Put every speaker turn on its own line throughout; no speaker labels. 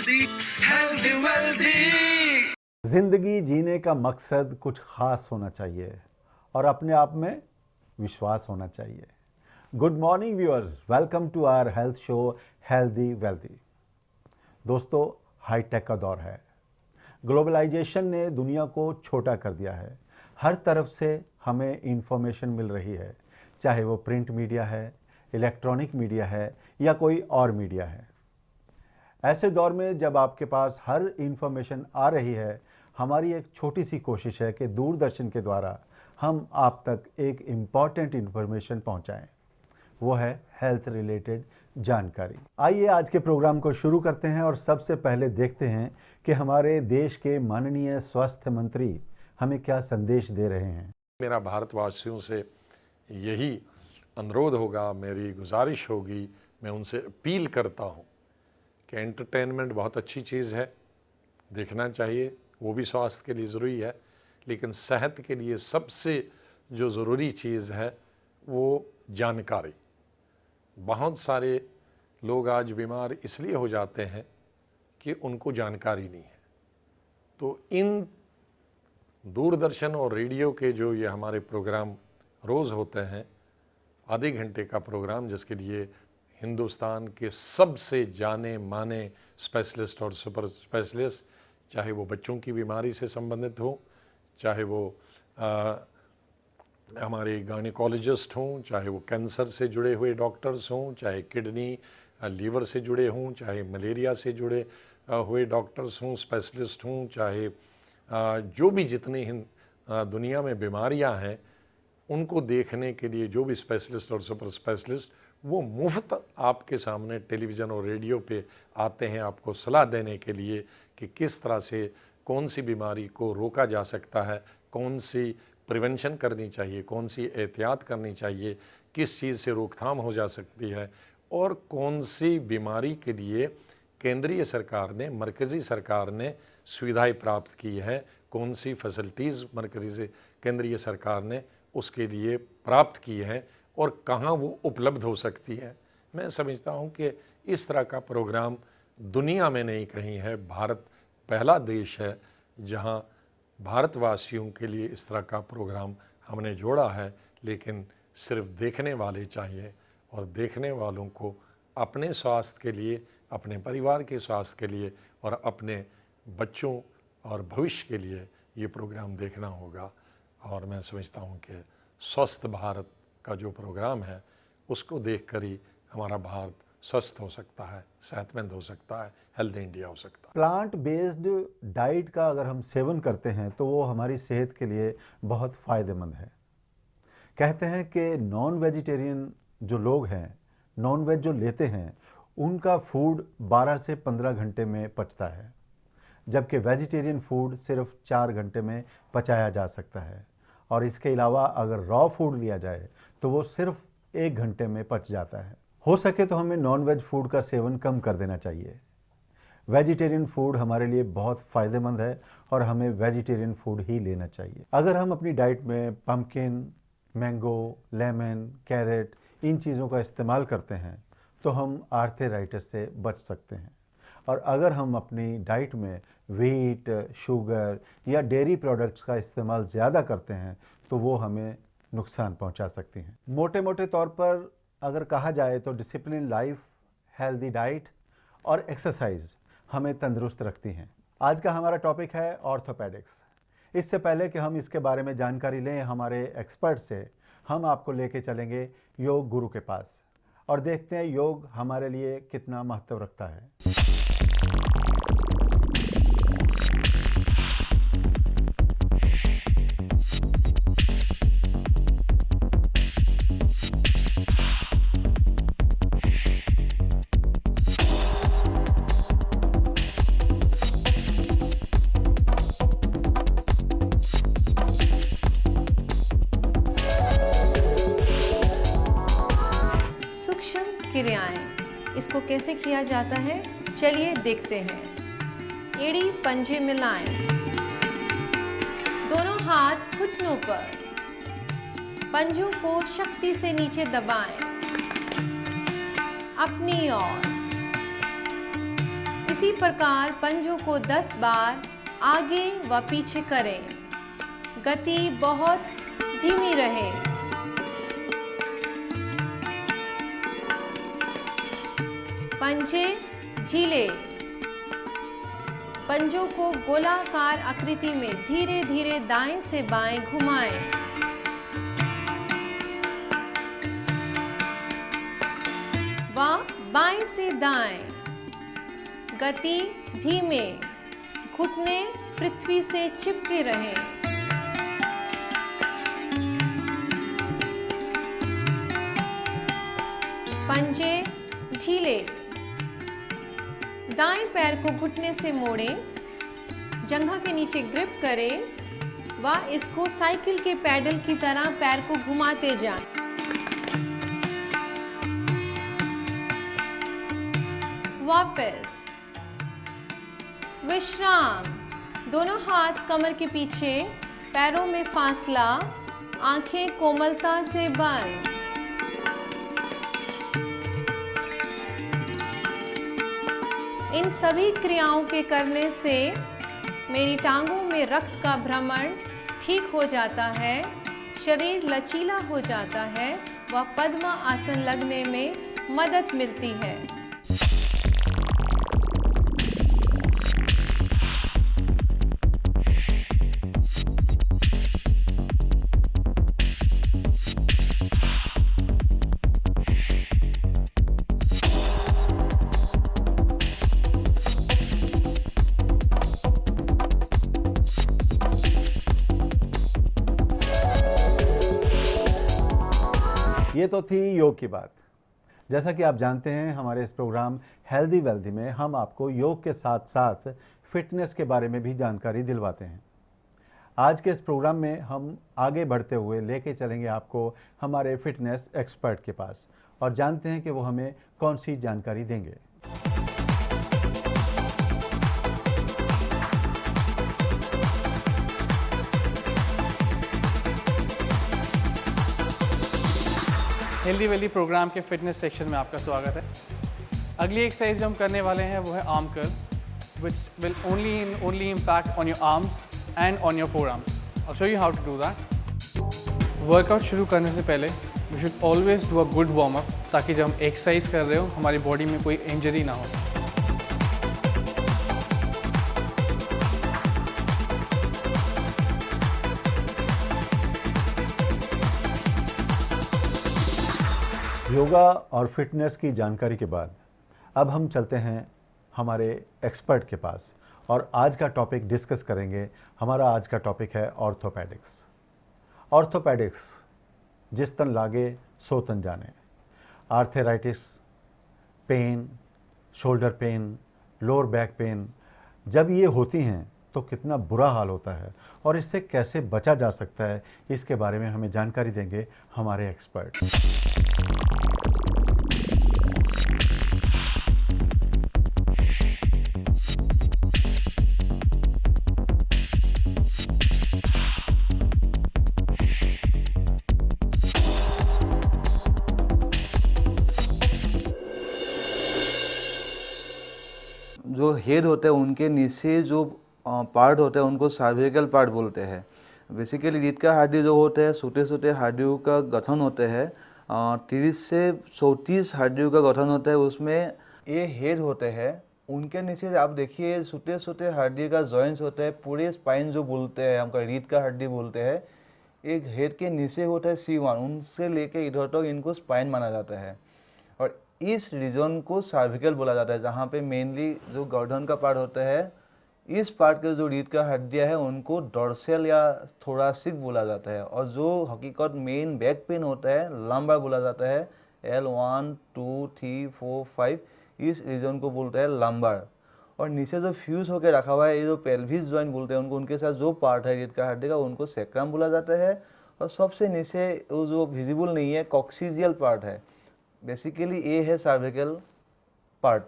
healthy, healthy, wealthy.
जिंदगी जीने का मकसद कुछ खास होना चाहिए और अपने आप में विश्वास होना चाहिए। Good morning viewers, welcome to our health show healthy wealthy. दोस्तों, हाईटेक का दौर है। ग्लोबलाइजेशन ने दुनिया को छोटा कर दिया है। हर तरफ से हमें इंफॉर्मेशन मिल रही है, चाहे वो प्रिंट मीडिया है, इलेक्ट्रॉनिक मीडिया है या कोई और मीडिया है। ऐसे दौर में जब आपके पास हर इंफॉर्मेशन आ रही है, हमारी एक छोटी सी कोशिश है कि दूरदर्शन के द्वारा हम आप तक एक इम्पॉर्टेंट इंफॉर्मेशन पहुंचाएं। वो है हेल्थ रिलेटेड जानकारी। आइए आज के प्रोग्राम को शुरू करते हैं और सबसे पहले देखते हैं कि हमारे देश के माननीय स्वास्थ्य मंत्री हमें क्या संदेश दे रहे हैं।
मेरा भारतवासियों से यही अनुरोध होगा, मेरी गुजारिश होगी, मैं उनसे अपील करता हूँ कि एंटरटेनमेंट बहुत अच्छी चीज़ है, देखना चाहिए, वो भी स्वास्थ्य के लिए ज़रूरी है, लेकिन सेहत के लिए सबसे जो ज़रूरी चीज़ है वो जानकारी। बहुत सारे लोग आज बीमार इसलिए हो जाते हैं कि उनको जानकारी नहीं है। तो इन दूरदर्शन और रेडियो के जो ये हमारे प्रोग्राम रोज़ होते हैं, आधे घंटे का प्रोग्राम, जिसके लिए हिंदुस्तान के सबसे जाने माने स्पेशलिस्ट और सुपर स्पेशलिस्ट, चाहे वो बच्चों की बीमारी से संबंधित हो, चाहे वो हमारे गायनेकोलॉजिस्ट हों, चाहे वो कैंसर से जुड़े हुए डॉक्टर्स हों, चाहे किडनी लीवर से जुड़े हों, चाहे मलेरिया से जुड़े हुए डॉक्टर्स हों, स्पेशलिस्ट हों, चाहे जो भी जितनी दुनिया में बीमारियां हैं उनको देखने के लिए जो भी स्पेशलिस्ट और सुपर स्पेशलिस्ट वो मुफ्त आपके सामने टेलीविज़न और रेडियो पे आते हैं, आपको सलाह देने के लिए कि किस तरह से कौन सी बीमारी को रोका जा सकता है, कौन सी प्रिवेंशन करनी चाहिए, कौन सी एहतियात करनी चाहिए, किस चीज़ से रोकथाम हो जा सकती है और कौन सी बीमारी के लिए केंद्रीय सरकार ने, मरकज़ी सरकार ने सुविधाएं प्राप्त की है, कौन सी फैसिलिटीज़ मरकज़ी केंद्रीय सरकार ने उसके लिए प्राप्त की है और कहाँ वो उपलब्ध हो सकती है। मैं समझता हूँ कि इस तरह का प्रोग्राम दुनिया में नहीं कहीं है। भारत पहला देश है जहाँ भारतवासियों के लिए इस तरह का प्रोग्राम हमने जोड़ा है, लेकिन सिर्फ देखने वाले चाहिए और देखने वालों को अपने स्वास्थ्य के लिए, अपने परिवार के स्वास्थ्य के लिए और अपने बच्चों और भविष्य के लिए ये प्रोग्राम देखना होगा। और मैं समझता हूँ कि स्वस्थ भारत का जो प्रोग्राम है उसको देखकर ही हमारा भारत स्वस्थ हो सकता है, सेहतमंद हो सकता है, हेल्दी इंडिया हो सकता है।
प्लांट बेस्ड डाइट का अगर हम सेवन करते हैं तो वो हमारी सेहत के लिए बहुत फ़ायदेमंद है। कहते हैं कि नॉन वेजिटेरियन जो लोग हैं, नॉन वेज जो लेते हैं, उनका फूड 12 से 15 घंटे में पचता है, जबकि वेजिटेरियन फूड सिर्फ 4 घंटे में पचाया जा सकता है। और इसके अलावा अगर रॉ फूड लिया जाए तो वो सिर्फ 1 घंटे में पच जाता है। हो सके तो हमें नॉन वेज फूड का सेवन कम कर देना चाहिए। वेजिटेरियन फूड हमारे लिए बहुत फ़ायदेमंद है और हमें वेजिटेरियन फूड ही लेना चाहिए। अगर हम अपनी डाइट में पम्पकिन, मैंगो, लेमन, कैरेट, इन चीज़ों का इस्तेमाल करते हैं तो हम आर्थराइटिस से बच सकते हैं। और अगर हम अपनी डाइट में व्हीट, शुगर या डेयरी प्रोडक्ट्स का इस्तेमाल ज़्यादा करते हैं तो वो हमें नुकसान पहुंचा सकती हैं। मोटे मोटे तौर पर अगर कहा जाए तो डिसिप्लिन लाइफ, हेल्दी डाइट और एक्सरसाइज हमें तंदुरुस्त रखती हैं। आज का हमारा टॉपिक है ऑर्थोपेडिक्स। इससे पहले कि हम इसके बारे में जानकारी लें हमारे एक्सपर्ट से, हम आपको लेके चलेंगे योग गुरु के पास और देखते हैं योग हमारे लिए कितना महत्व रखता है।
क्रियाएं, इसको कैसे किया जाता है, चलिए देखते हैं। एड़ी पंजे मिलाएं, दोनों हाथ घुटनों पर, पंजों को शक्ति से नीचे दबाएं, अपनी ओर। इसी प्रकार पंजों को 10 बार आगे व पीछे करें। गति बहुत धीमी रहे। पंजे ढीले। पंजों को गोलाकार आकृति में धीरे धीरे दाएं से बाएं घुमाएं। व बाएं से दाएं। गति धीमे। घुटने पृथ्वी से चिपके रहें। पंजे ढीले। दाएं पैर को घुटने से मोड़ें, जंघा के नीचे ग्रिप करें व इसको साइकिल के पैडल की तरह पैर को घुमाते जाएं। वापस। विश्राम। दोनों हाथ कमर के पीछे, पैरों में फासला, आंखें कोमलता से बंद। इन सभी क्रियाओं के करने से मेरी टांगों में रक्त का भ्रमण ठीक हो जाता है, शरीर लचीला हो जाता है व पद्म आसन लगने में मदद मिलती है।
ये तो थी योग की बात। जैसा कि आप जानते हैं, हमारे इस प्रोग्राम हेल्दी वेल्दी में हम आपको योग के साथ साथ फिटनेस के बारे में भी जानकारी दिलवाते हैं। आज के इस प्रोग्राम में हम आगे बढ़ते हुए लेके चलेंगे आपको हमारे फिटनेस एक्सपर्ट के पास और जानते हैं कि वो हमें कौन सी जानकारी देंगे।
हेल्दी वेल्दी प्रोग्राम के फिटनेस सेक्शन में आपका स्वागत है। अगली एक्सरसाइज जो हम करने वाले हैं वो है arm curl, which will only impact on your arms and on your forearms. I show you how to do that. Workout शुरू करने से पहले we should always do a good warm up, ताकि जब हम एक्सरसाइज कर रहे हो हमारी बॉडी में कोई इंजरी ना हो।
योगा और फिटनेस की जानकारी के बाद अब हम चलते हैं हमारे एक्सपर्ट के पास और आज का टॉपिक डिस्कस करेंगे। हमारा आज का टॉपिक है ऑर्थोपेडिक्स। ऑर्थोपेडिक्स, जिस तन लागे सो तन जाने। Arthritis, pain, shoulder pain, lower back pain, जब ये होती हैं तो कितना बुरा हाल होता है और इससे कैसे बचा जा सकता है, इसके बारे में हमें जानकारी देंगे हमारे एक्सपर्ट।
जो हेड होते हैं उनके नीचे जो पार्ट होते हैं उनको सर्वाइकल पार्ट बोलते हैं। बेसिकली रीढ़ का हड्डी जो होते हैं छोटे छोटे हड्डियों का गठन होते हैं, 30 से 34 हड्डियों का गठन होता है। उसमें ये हेड होते हैं, उनके नीचे आप देखिए छोटे छोटे हड्डी का जॉइंट्स होते हैं। पूरे स्पाइन जो बोलते हैं, हमका रीढ़ का हड्डी बोलते हैं, एक हेड के नीचे होता है C1, उनसे लेके इधर तक इनको स्पाइन माना जाता है। और इस रीजन को सर्विकल बोला जाता है, जहाँ पे मेनली जो गर्दन का पार्ट होता है, इस पार्ट के जो रीढ़ का हड्डियाँ है उनको डॉर्सल या थोरासिक बोला जाता है। और जो हकीकत मेन बैक पेन होता है लंबर बोला जाता है, L1, 2, 3, 4, 5, इस रीजन को बोलते हैं लंबर। और नीचे जो फ्यूज होकर रखा हुआ है, ये जो पेल्विस जॉइंट बोलते हैं उनको, उनके साथ जो पार्ट है रीढ़ का हड्डी का उनको सैक्रम बोला जाता है। और सबसे नीचे वो जो विजिबल नहीं है कॉक्सीजियल पार्ट है, बेसिकली ये है सर्विकल पार्ट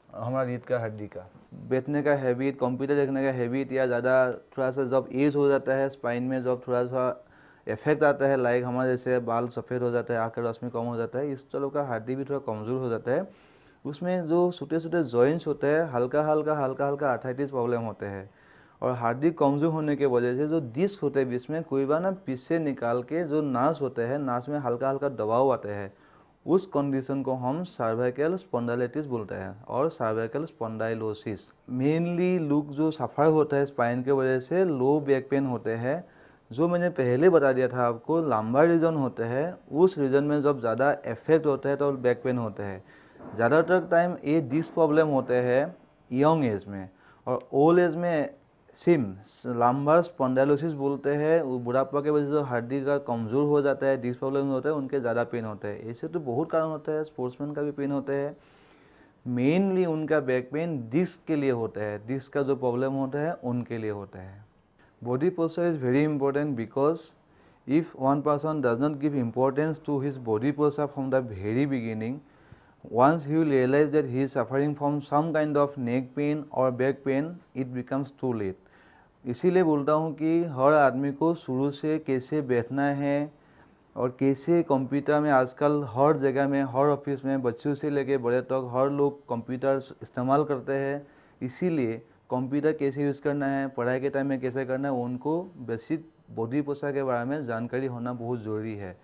हमारा रीढ़ का हड्डी का। बैठने का हैबिट, कंप्यूटर देखने का हैबिट, या ज़्यादा थोड़ा सा जब एज हो जाता है स्पाइन में, जब थोड़ा सा इफेक्ट आता है, लाइक हमारे जैसे बाल सफ़ेद हो जाता है, आंख की रोशनी कम हो जाता है, इस तरह का हड्डी भी थोड़ा कमज़ोर हो जाता है। उसमें जो छोटे छोटे जॉइंट्स होते हैं हल्का हल्का आर्थराइटिस प्रॉब्लम होते हैं, और हड्डी कमजोर होने के वजह से जो डिस्क होते हैं बीच में कोई बार ना पीछे निकाल के जो नास होते हैं, नास में हल्का हल्का दबाव आते हैं, उस कंडीशन को हम सर्वाइकल स्पॉन्डाइलिटिस बोलते हैं और सर्वाइकल स्पॉन्डाइलोसिस। मेनली लोग जो सफ़र होता है स्पाइन के वजह से लो बैक पेन होते हैं, जो मैंने पहले बता दिया था आपको, लंबा रीजन होते हैं, उस रीजन में जब ज़्यादा इफेक्ट होता है तो बैक पेन होते हैं। ज़्यादातर टाइम ये डिस्क प्रॉब्लम होते हैं यंग एज में, और ओल्ड एज में सेम लंबर स्पॉन्डाइलोसिस बोलते हैं, वो बुढ़ापा के वजह से हड्डी का कमज़ोर हो जाता है, डिस्क प्रॉब्लम होता है, उनके ज़्यादा पेन होता है। ऐसे तो बहुत कारण होते हैं, स्पोर्ट्समैन का भी पेन होते हैं, मेनली उनका बैक पेन डिस्क के लिए होता है, डिस्क का जो प्रॉब्लम होता है उनके लिए होता है। Body posture is very important because if one person does not give importance to his body posture from the very beginning, once he will realize that he is suffering from some kind of neck pain or back pain, it becomes too late. इसीलिए बोलता हूँ कि हर आदमी को शुरू से कैसे बैठना है और कैसे कंप्यूटर में, आजकल हर जगह में, हर ऑफिस में, बच्चों से लेके बड़े तक हर लोग कंप्यूटर इस्तेमाल करते हैं, इसीलिए कंप्यूटर कैसे यूज़ करना है, पढ़ाई के टाइम में कैसे करना है, उनको बेसिक बॉडी पोस्चर के बारे में जानकारी होना बहुत ज़रूरी है।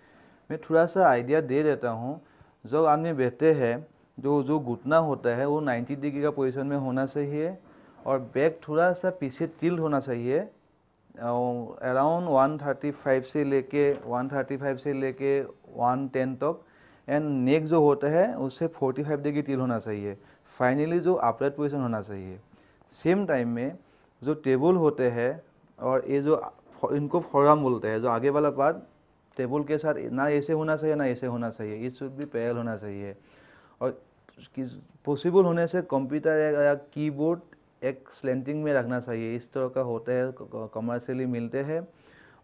मैं थोड़ा सा आइडिया दे देता हूँ। जब आदमी बैठते हैं, जो घुटना होता है वो 90 डिग्री का पोजीशन में होना चाहिए, और बैक थोड़ा सा पीछे टिल्ट होना चाहिए, अराउंड 135 से लेके 110 तक, एंड नेक जो होता है उससे 45 डिग्री टिल्ट होना चाहिए। फाइनली जो अपराइट पोजीशन होना चाहिए। सेम टाइम में जो टेबल होते हैं और ये जो इनको फोरम बोलते हैं, जो आगे वाला पार्ट टेबल के साथ ना ऐसे होना चाहिए ना ऐसे होना चाहिए, इट शुड भी पैरेलल होना चाहिए। और पॉसिबल होने से कंप्यूटर या कीबोर्ड एक स्लैंटिंग में रखना चाहिए, इस तरह का होता है, कमर्शियली मिलते हैं।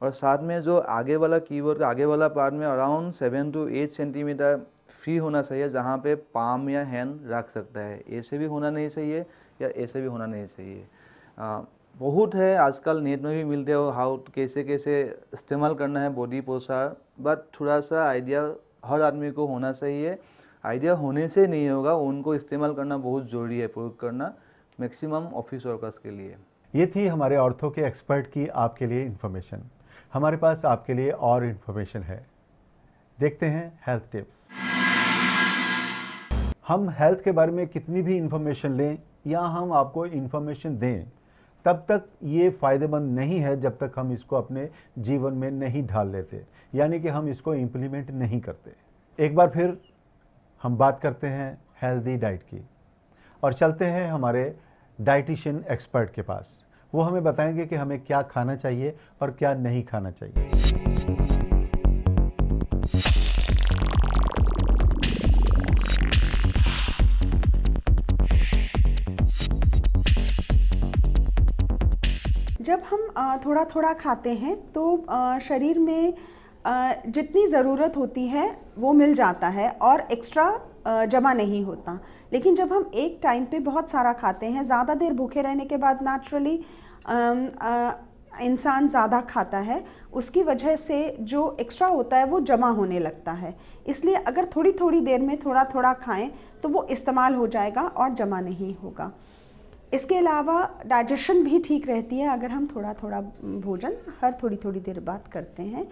और साथ में जो आगे वाला कीबोर्ड का आगे वाला पार्ट में अराउंड 7 to 8 सेंटीमीटर फ्री होना चाहिए, जहाँ पे पाम या हैंड रख सकता है। ऐसे भी होना नहीं चाहिए या ऐसे भी होना नहीं चाहिए। बहुत है, आजकल नेट में भी मिलते हो हाउ कैसे कैसे इस्तेमाल करना है बॉडी पोस्चर, बट थोड़ा सा आइडिया हर आदमी को होना चाहिए। आइडिया होने से नहीं होगा, उनको इस्तेमाल करना बहुत ज़रूरी है, प्रयोग करना, मैक्सिमम ऑफिस वर्कर्स के लिए।
ये थी हमारे ऑर्थो के एक्सपर्ट की आपके लिए इन्फॉर्मेशन। हमारे पास आपके लिए और इन्फॉर्मेशन है, देखते हैं हेल्थ टिप्स। हम हेल्थ के बारे में कितनी भी इन्फॉर्मेशन लें या हम आपको इन्फॉर्मेशन दें, तब तक ये फ़ायदेमंद नहीं है जब तक हम इसको अपने जीवन में नहीं ढाल लेते, यानी कि हम इसको इम्प्लीमेंट नहीं करते। एक बार फिर हम बात करते हैं हेल्दी डाइट की, और चलते हैं हमारे डाइटिशियन एक्सपर्ट के पास। वो हमें बताएंगे कि हमें क्या खाना चाहिए और क्या नहीं खाना चाहिए।
जब हम थोड़ा थोड़ा खाते हैं तो शरीर में जितनी ज़रूरत होती है वो मिल जाता है और एक्स्ट्रा जमा नहीं होता। लेकिन जब हम एक टाइम पे बहुत सारा खाते हैं, ज़्यादा देर भूखे रहने के बाद नेचुरली इंसान ज़्यादा खाता है, उसकी वजह से जो एक्स्ट्रा होता है वो जमा होने लगता है। इसलिए अगर थोड़ी थोड़ी देर में थोड़ा थोड़ा खाएं तो वो इस्तेमाल हो जाएगा और जमा नहीं होगा। इसके अलावा डाइजेशन भी ठीक रहती है अगर हम थोड़ा थोड़ा भोजन हर थोड़ी थोड़ी देर बाद करते हैं।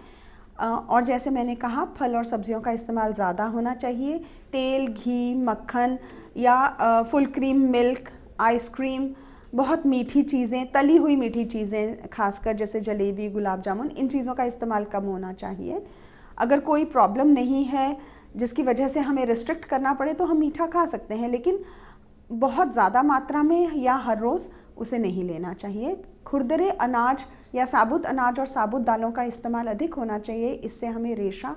और जैसे मैंने कहा, फल और सब्जियों का इस्तेमाल ज़्यादा होना चाहिए। तेल, घी, मक्खन या फुल क्रीम मिल्क, आइसक्रीम, बहुत मीठी चीज़ें, तली हुई मीठी चीज़ें खासकर जैसे जलेबी, गुलाब जामुन, इन चीज़ों का इस्तेमाल कम होना चाहिए। अगर कोई प्रॉब्लम नहीं है जिसकी वजह से हमें रिस्ट्रिक्ट करना पड़े तो हम मीठा खा सकते हैं, लेकिन बहुत ज़्यादा मात्रा में या हर रोज़ उसे नहीं लेना चाहिए। खुरदरे अनाज या साबुत अनाज और साबुत दालों का इस्तेमाल अधिक होना चाहिए। इससे हमें रेशा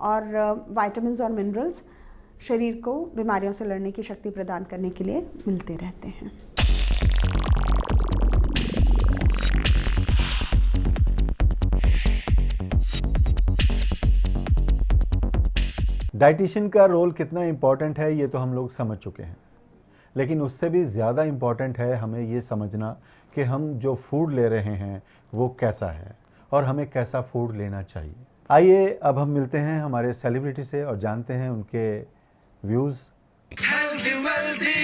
और विटामिन्स और मिनरल्स शरीर को बीमारियों से लड़ने की शक्ति प्रदान करने के लिए मिलते रहते हैं।
डाइटिशियन का रोल कितना इम्पॉर्टेंट है ये तो हम लोग समझ चुके हैं, लेकिन उससे भी ज़्यादा इम्पॉर्टेंट है हमें ये समझना कि हम जो फूड ले रहे हैं वो कैसा है और हमें कैसा फूड लेना चाहिए। आइए अब हम मिलते हैं हमारे सेलिब्रिटी से और जानते हैं उनके व्यूज़
healthy wealthy.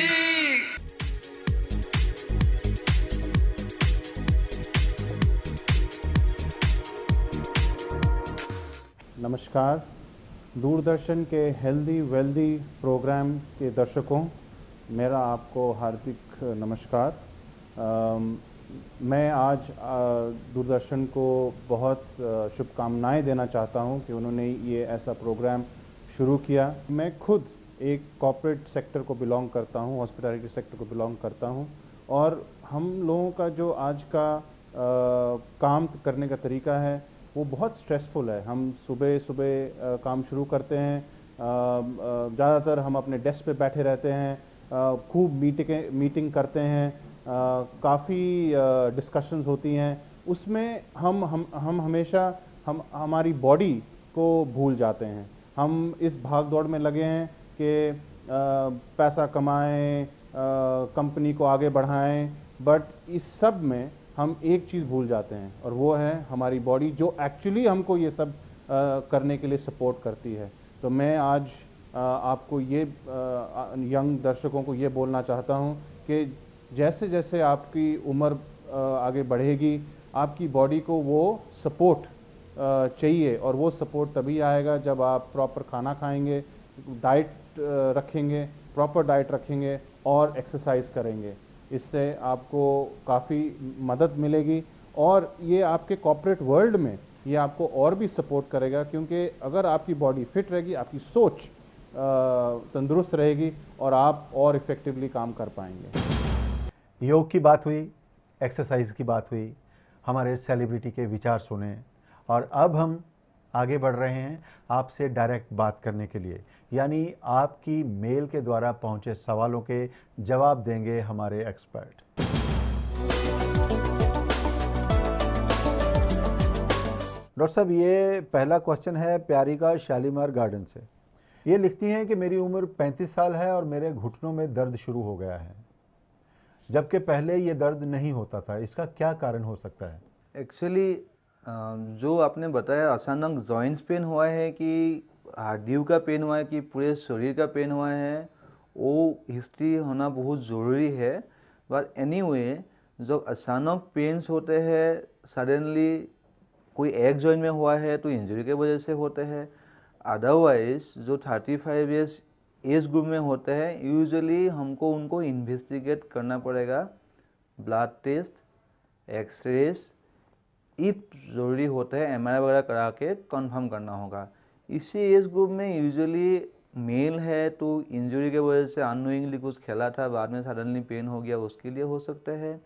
नमस्कार। दूरदर्शन के हेल्दी वेल्दी प्रोग्राम के दर्शकों, मेरा आपको हार्दिक नमस्कार। मैं आज दूरदर्शन को बहुत शुभकामनाएं देना चाहता हूं कि उन्होंने ये ऐसा प्रोग्राम शुरू किया। मैं खुद एक कॉर्पोरेट सेक्टर को बिलोंग करता हूं, हॉस्पिटैलिटी सेक्टर को बिलोंग करता हूं, और हम लोगों का जो आज का काम करने का तरीका है वो बहुत स्ट्रेसफुल है। हम सुबह सुबह काम शुरू करते हैं, ज़्यादातर हम अपने डेस्क पे बैठे रहते हैं, खूब मीटिंग करते हैं, काफ़ी डिस्कशंस होती हैं। उसमें हम हमेशा हमारी बॉडी को भूल जाते हैं। हम इस भाग दौड़ में लगे हैं कि पैसा कमाएं, कंपनी को आगे बढ़ाएं, बट इस सब में हम एक चीज़ भूल जाते हैं, और वो है हमारी बॉडी, जो एक्चुअली हमको ये सब करने के लिए सपोर्ट करती है। तो मैं आज आपको ये यंग दर्शकों को ये बोलना चाहता हूँ कि जैसे जैसे आपकी उम्र आगे बढ़ेगी, आपकी बॉडी को वो सपोर्ट चाहिए, और वो सपोर्ट तभी आएगा जब आप प्रॉपर खाना खाएंगे, डाइट रखेंगे, प्रॉपर डाइट रखेंगे और एक्सरसाइज करेंगे। इससे आपको काफ़ी मदद मिलेगी, और ये आपके कॉर्पोरेट वर्ल्ड में ये आपको और भी सपोर्ट करेगा, क्योंकि अगर आपकी बॉडी फिट रहेगी, आपकी सोच तंदुरुस्त रहेगी, और आप और इफ़ेक्टिवली काम कर पाएंगे।
योग की बात हुई, एक्सरसाइज की बात हुई, हमारे सेलिब्रिटी के विचार सुने, और अब हम आगे बढ़ रहे हैं आपसे डायरेक्ट बात करने के लिए, यानी आपकी मेल के द्वारा पहुंचे सवालों के जवाब देंगे हमारे एक्सपर्ट। डॉक्टर साहब, ये पहला क्वेश्चन है प्यारी का शालीमार गार्डन से। ये लिखती हैं कि मेरी उम्र 35 साल है और मेरे घुटनों में दर्द शुरू हो गया है, जबकि पहले ये दर्द नहीं होता था। इसका क्या कारण हो सकता है?
एक्चुअली जो आपने बताया अचानक जॉइंट्स पेन हुआ है कि हड्डियों का पेन हुआ है कि पूरे शरीर का पेन हुआ है, वो हिस्ट्री होना बहुत ज़रूरी है। बट एनीवे, जब अचानक पेन्स होते हैं, सडनली कोई एक जॉइंट में हुआ है तो इंजरी के वजह से होते हैं। अदरवाइज जो 35 ईयर्स एज ग्रुप में होते हैं, यूजुअली हमको उनको इन्वेस्टिगेट करना पड़ेगा, ब्लड टेस्ट, एक्सरेज, इफ ज़रूरी होता है MRI वगैरह करा के कंफर्म करना होगा। इसी एज ग्रुप में यूजुअली मेल है तो इंजरी के वजह से अननोइंगली कुछ खेला था, बाद में सडनली पेन हो गया, उसके लिए हो सकता है।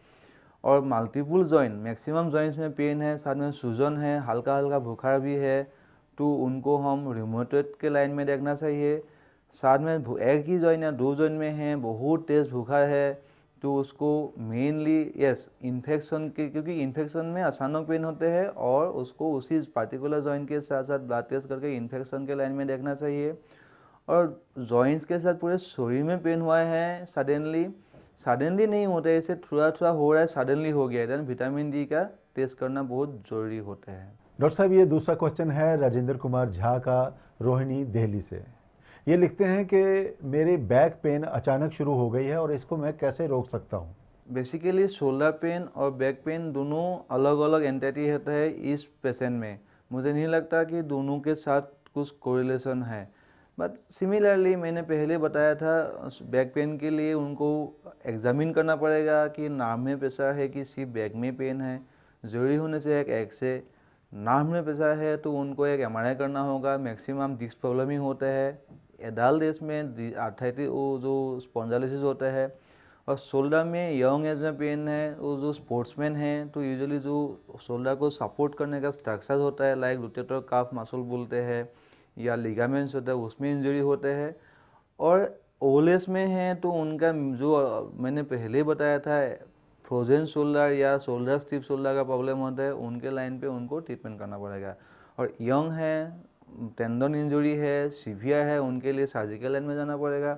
और मल्टीपल जॉइंट, मैक्सिमम जॉइंट्स में पेन है, साथ में सूजन है, हल्का हल्का बुखार भी है, तो उनको हम रिमोटेड के लाइन में देखना चाहिए। साथ में एक ही जॉइंट या दो जॉइंट में है, बहुत तेज बुखार है, तो उसको मेनली इन्फेक्शन के, क्योंकि इन्फेक्शन में अचानक पेन होते हैं, और उसको उसी पार्टिकुलर जॉइंट के साथ साथ ब्लड टेस्ट करके इन्फेक्शन के लाइन में देखना चाहिए। और जॉइंट्स के साथ पूरे शरीर में पेन हुआ है, सडनली नहीं होता है, इसे थोड़ा थोड़ा हो रहा है, सडनली हो गया है, देन विटामिन डी का टेस्ट करना बहुत ज़रूरी होता है।
डॉक्टर साहब, ये दूसरा क्वेश्चन है राजेंद्र कुमार झा का, रोहिणी दिल्ली से। ये लिखते हैं कि मेरे बैक पेन अचानक शुरू हो गई है और इसको मैं कैसे रोक सकता हूँ?
बेसिकली शोल्डर पेन और बैक पेन दोनों अलग अलग एंटिटी होता है इस पेशेंट में। मुझे नहीं लगता कि दोनों के साथ कुछ कोरिलेशन है, बट सिमिलरली मैंने पहले बताया था, बैक पेन के लिए उनको एग्जामिन करना पड़ेगा कि नार्व में प्रेशर है कि सिर्फ बैक में पेन है। ज़रूरी होने से एक एक्स-रे, नार्व में प्रेशर है तो उनको एक MRI करना होगा। मैक्सिमम डिस्क प्रॉब्लम ही होता है एडल्ट एज में, आर्थराइटिस वो जो स्पॉन्जाइलिसिस होता है। और शोल्डर में यंग एज में पेन है, वो जो स्पोर्ट्समैन हैं तो यूजुअली जो शोल्डर को सपोर्ट करने का स्ट्रक्चर होता है, लाइक रोटेटर काफ मसल बोलते हैं, या लिगामेंट्स होता है, उसमें इंजरी होते हैं। और ओल्ड एज में हैं तो उनका जो मैंने पहले बताया था, फ्रोजन शोल्डर या शोल्डर स्टिफ शोल्डर का प्रॉब्लम होता है, उनके लाइन पे उनको ट्रीटमेंट करना पड़ेगा। और यंग है, टेंडन इंजरी है, सीवियर है, उनके लिए सर्जिकल लाइन में जाना पड़ेगा।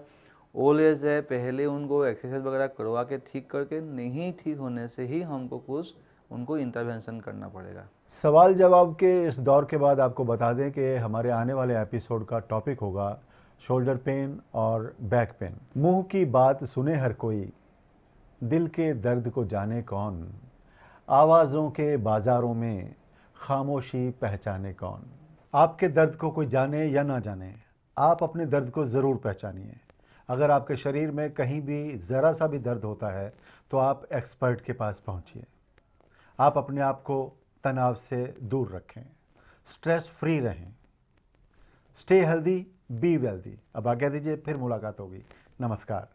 ओल्ड एज है, पहले उनको एक्सरसाइज वगैरह करवा के ठीक करके, नहीं ठीक होने से ही हमको कुछ उनको इंटरवेंशन करना पड़ेगा।
सवाल जवाब के इस दौर के बाद आपको बता दें कि हमारे आने वाले एपिसोड का टॉपिक होगा शोल्डर पेन और बैक पेन। मुंह की बात सुने हर कोई, दिल के दर्द को जाने कौन, आवाज़ों के बाज़ारों में खामोशी पहचाने कौन। आपके दर्द को कोई जाने या ना जाने, आप अपने दर्द को ज़रूर पहचानिए। अगर आपके शरीर में कहीं भी ज़रा सा भी दर्द होता है तो आप एक्सपर्ट के पास पहुंचिए। आप अपने आप को तनाव से दूर रखें, स्ट्रेस फ्री रहें। Stay healthy, be wealthy. अब आज्ञा दीजिए, फिर मुलाकात होगी। नमस्कार।